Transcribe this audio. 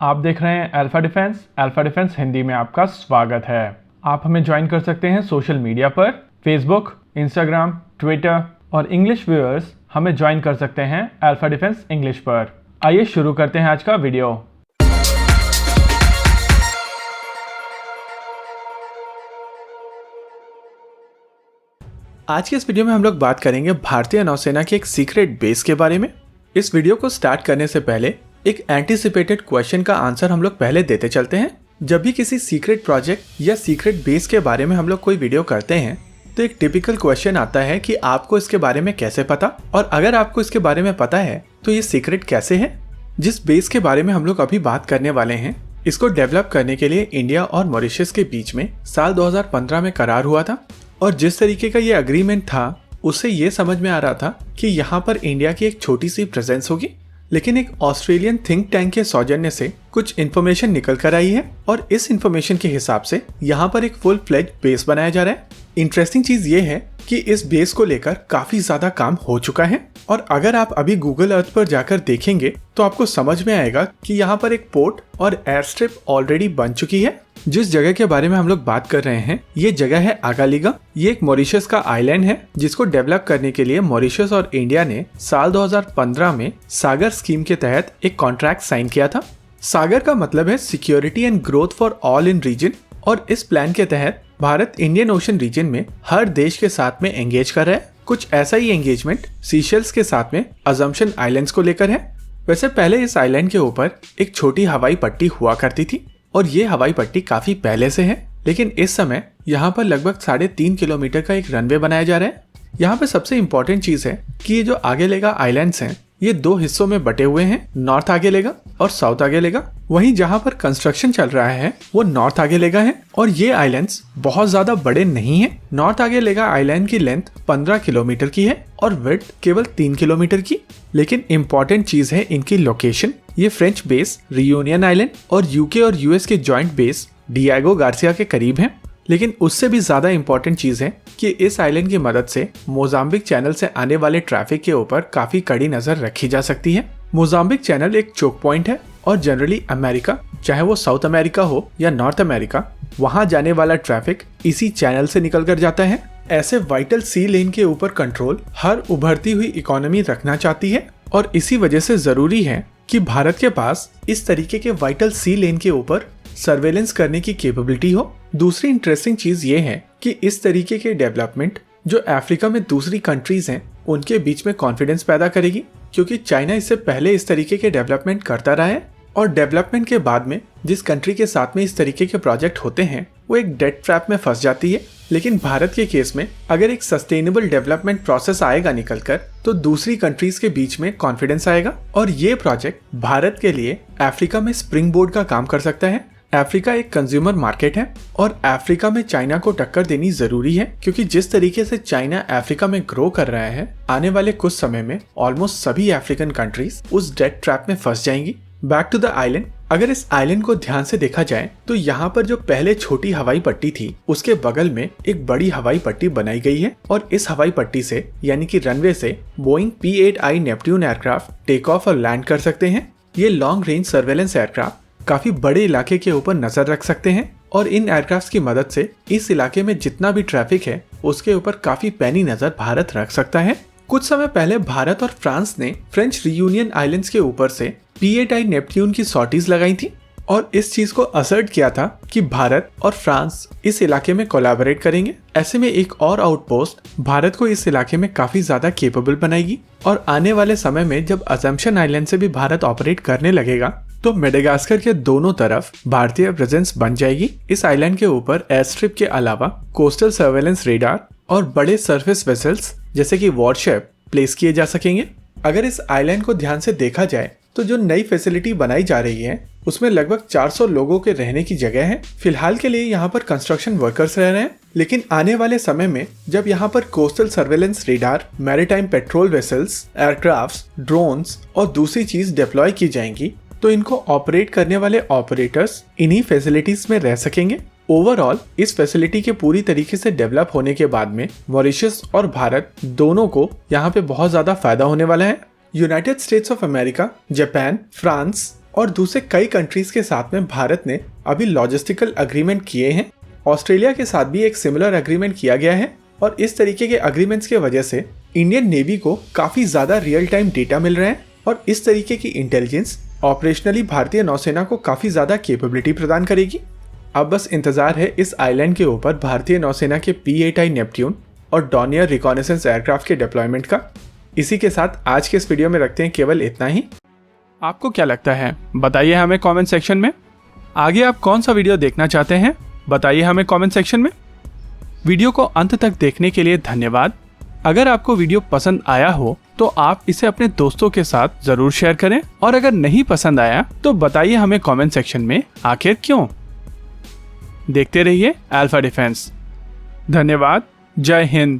आप देख रहे हैं अल्फा डिफेंस हिंदी में आपका स्वागत है। आप हमें ज्वाइन कर सकते हैं सोशल मीडिया पर, फेसबुक, इंस्टाग्राम, ट्विटर और इंग्लिश व्यूअर्स हमें ज्वाइन कर सकते हैं अल्फा डिफेंस इंग्लिश पर। आइए शुरू करते हैं आज का वीडियो। आज के इस वीडियो में हम लोग बात करेंगे भारतीय नौसेना के एक सीक्रेट बेस के बारे में। इस वीडियो को स्टार्ट करने से पहले एक एंटीसिपेटेड क्वेश्चन का आंसर हम लोग पहले देते चलते हैं। जब भी किसी सीक्रेट प्रोजेक्ट या सीक्रेट बेस के बारे में हम लोग कोई वीडियो करते हैं तो एक टिपिकल क्वेश्चन आता है कि आपको इसके बारे में कैसे पता, और अगर आपको इसके बारे में पता है तो ये सीक्रेट कैसे है। जिस बेस के बारे में हम लोग अभी बात करने वाले हैं, इसको डेवलप करने के लिए इंडिया और मॉरिशस के बीच में साल 2015 में करार हुआ था। और जिस तरीके का ये अग्रीमेंट था उससे ये समझ में आ रहा था कि यहाँ पर इंडिया की एक छोटी सी प्रेजेंस होगी, लेकिन एक ऑस्ट्रेलियन थिंक टैंक के सौजन्य से कुछ इन्फॉर्मेशन निकल कर आई है और इस इन्फॉर्मेशन के हिसाब से यहाँ पर एक फुल फ्लेज बेस बनाया जा रहा है। इंटरेस्टिंग चीज ये है कि इस बेस को लेकर काफी ज्यादा काम हो चुका है, और अगर आप अभी गूगल अर्थ पर जाकर देखेंगे तो आपको समझ में आएगा कि यहाँ पर एक पोर्ट और एयर स्ट्रिप ऑलरेडी बन चुकी है। जिस जगह के बारे में हम लोग बात कर रहे हैं ये जगह है आगालीगा। ये एक मॉरिशस का आइलैंड है जिसको डेवलप करने के लिए मॉरिशस और इंडिया ने साल 2015 में सागर स्कीम के तहत एक कॉन्ट्रैक्ट साइन किया था। सागर का मतलब है security and growth for all in region, और इस प्लान के तहत भारत इंडियन ओशन रीजन में हर देश के साथ में एंगेज कर रहा है। कुछ ऐसा ही एंगेजमेंट सीशेल्स के साथ में अजम्पशन आइलैंड्स को लेकर है। वैसे पहले इस आइलैंड के ऊपर एक छोटी हवाई पट्टी हुआ करती थी और ये हवाई पट्टी काफी पहले से है, लेकिन इस समय यहाँ पर लगभग 3.5 किलोमीटर का एक रनवे बनाया जा रहा है। यहाँ पे सबसे इम्पोर्टेंट चीज है कि ये जो आगेलेगा आइलैंड्स हैं ये दो हिस्सों में बटे हुए हैं, नॉर्थ आगेलेगा और साउथ आगेलेगा। वहीं जहाँ पर कंस्ट्रक्शन चल रहा है वो नॉर्थ आगेलेगा है, और ये आइलैंड्स बहुत ज्यादा बड़े नहीं है। नॉर्थ आगेलेगा आइलैंड की लेंथ 15 किलोमीटर की है और विड्थ केवल 3 किलोमीटर की। लेकिन इम्पोर्टेंट चीज है इनकी लोकेशन। ये फ्रेंच बेस रियूनियन आइलैंड और यूके और यूएस के जॉइंट बेस डिएगो गार्सिया के करीब है। लेकिन उससे भी ज्यादा इम्पोर्टेंट चीज है कि इस आइलैंड की मदद से मोजाम्बिक चैनल से आने वाले ट्रैफिक के ऊपर काफी कड़ी नजर रखी जा सकती है। मोजाम्बिक चैनल एक चोक पॉइंट है और जनरली अमेरिका, चाहे वो साउथ अमेरिका हो या नॉर्थ अमेरिका, वहां जाने वाला ट्रैफिक इसी चैनल से निकल कर जाता है। ऐसे वाइटल सी लेन के ऊपर कंट्रोल हर उभरती हुई इकोनॉमी रखना चाहती है, और इसी वजह से जरूरी है कि भारत के पास इस तरीके के वाइटल सी लेन के ऊपर सर्वेलेंस करने की कैपेबिलिटी हो। दूसरी इंटरेस्टिंग चीज ये है कि इस तरीके के डेवलपमेंट जो अफ्रीका में दूसरी कंट्रीज हैं उनके बीच में कॉन्फिडेंस पैदा करेगी, क्योंकि चाइना इससे पहले इस तरीके के डेवलपमेंट करता रहा है, और डेवलपमेंट के बाद में जिस कंट्री के साथ में इस तरीके के प्रोजेक्ट होते हैं वो एक डेट ट्रैप में फंस जाती है। लेकिन भारत के केस में अगर एक सस्टेनेबल डेवलपमेंट प्रोसेस आएगा निकलकर तो दूसरी कंट्रीज के बीच में कॉन्फिडेंस आएगा, और ये प्रोजेक्ट भारत के लिए अफ्रीका में स्प्रिंग बोर्ड का काम कर सकता है। अफ्रीका एक कंज्यूमर मार्केट है और अफ्रीका में चाइना को टक्कर देनी जरूरी है, क्योंकि जिस तरीके से चाइना अफ्रीका में ग्रो कर रहा है आने वाले कुछ समय में ऑलमोस्ट सभी अफ्रीकन कंट्रीज उस डेट ट्रैप में फंस जाएंगी। Back to the island. अगर इस आइलैंड को ध्यान से देखा जाए तो यहाँ पर जो पहले छोटी हवाई पट्टी थी उसके बगल में एक बड़ी हवाई पट्टी बनाई गई है, और इस हवाई पट्टी से यानी कि रनवे से Boeing P-8I Neptune aircraft take off और लैंड कर सकते हैं। ये लॉन्ग रेंज सर्वेलेंस एयरक्राफ्ट काफी बड़े इलाके के ऊपर नजर रख सकते हैं, और इन एयरक्राफ्ट की मदद से इस इलाके में जितना भी ट्रैफिक है उसके ऊपर काफी पैनी नजर भारत रख सकता है। कुछ समय पहले भारत और फ्रांस ने फ्रेंच रियूनियन आइलैंड्स के ऊपर से P-8I नेपट्यून की सॉर्टीज लगाई थी, और इस चीज को असर्ट किया था कि भारत और फ्रांस इस इलाके में कोलैबोरेट करेंगे। ऐसे में एक और आउटपोस्ट भारत को इस इलाके में काफी ज्यादा केपेबल बनाएगी, और आने वाले समय में जब अजम्पशन आइलैंड से भी भारत ऑपरेट करने लगेगा तो मेडागास्कर के दोनों तरफ भारतीय प्रेजेंस बन जाएगी। इस आइलैंड के ऊपर एयर स्ट्रिप के अलावा कोस्टल सर्वेलेंस रेडार और बड़े सरफेस वेसल्स जैसे कि वॉरशिप प्लेस किए जा सकेंगे। अगर इस आइलैंड को ध्यान से देखा जाए तो जो नई फैसिलिटी बनाई जा रही है उसमें लगभग 400 लोगों के रहने की जगह है। फिलहाल के लिए यहाँ पर कंस्ट्रक्शन वर्कर्स रह रहे हैं, लेकिन आने वाले समय में जब यहाँ पर coastal surveillance radar, maritime patrol vessels, aircrafts, drones और दूसरी चीज डिप्लॉय की जाएंगी तो इनको ऑपरेट करने वाले ऑपरेटर्स इन्हीं फैसिलिटीज में रह सकेंगे। ओवरऑल इस फैसिलिटी के पूरी तरीके से डेवलप होने के बाद में मॉरिशस और भारत दोनों को यहाँ पे बहुत ज्यादा फायदा होने वाला है। United states of America, Japan, France, और दूसरे कई कंट्रीज के साथ में भारत ने अभी लॉजिस्टिकल एग्रीमेंट किए हैं। ऑस्ट्रेलिया के साथ भी एक सिमिलर एग्रीमेंट किया गया है और इस तरीके के एग्रीमेंट्स के वजह से इंडियन नेवी को काफी ज्यादा रियल टाइम डेटा मिल रहे हैं और इस तरीके की इंटेलिजेंस ऑपरेशनली भारतीय नौसेना को काफी ज्यादा कैपेबिलिटी प्रदान करेगी। अब बस इंतजार है इस आइलैंड के ऊपर भारतीय नौसेना के P-8I नेपट्यून और डॉनियर रिकॉनेसेंस एयरक्राफ्ट के डिप्लॉयमेंट का। इसी के साथ आज के इस वीडियो में रखते हैं केवल इतना ही। आपको क्या लगता है बताइए हमें कमेंट सेक्शन में। आगे आप कौन सा वीडियो देखना चाहते हैं बताइए हमें कमेंट सेक्शन में। वीडियो को अंत तक देखने के लिए धन्यवाद। अगर आपको वीडियो पसंद आया हो तो आप इसे अपने दोस्तों के साथ जरूर शेयर करें और अगर नहीं पसंद आया तो बताइए हमें कमेंट सेक्शन में आखिर क्यों। देखते रहिए अल्फा डिफेंस। धन्यवाद। जय हिंद।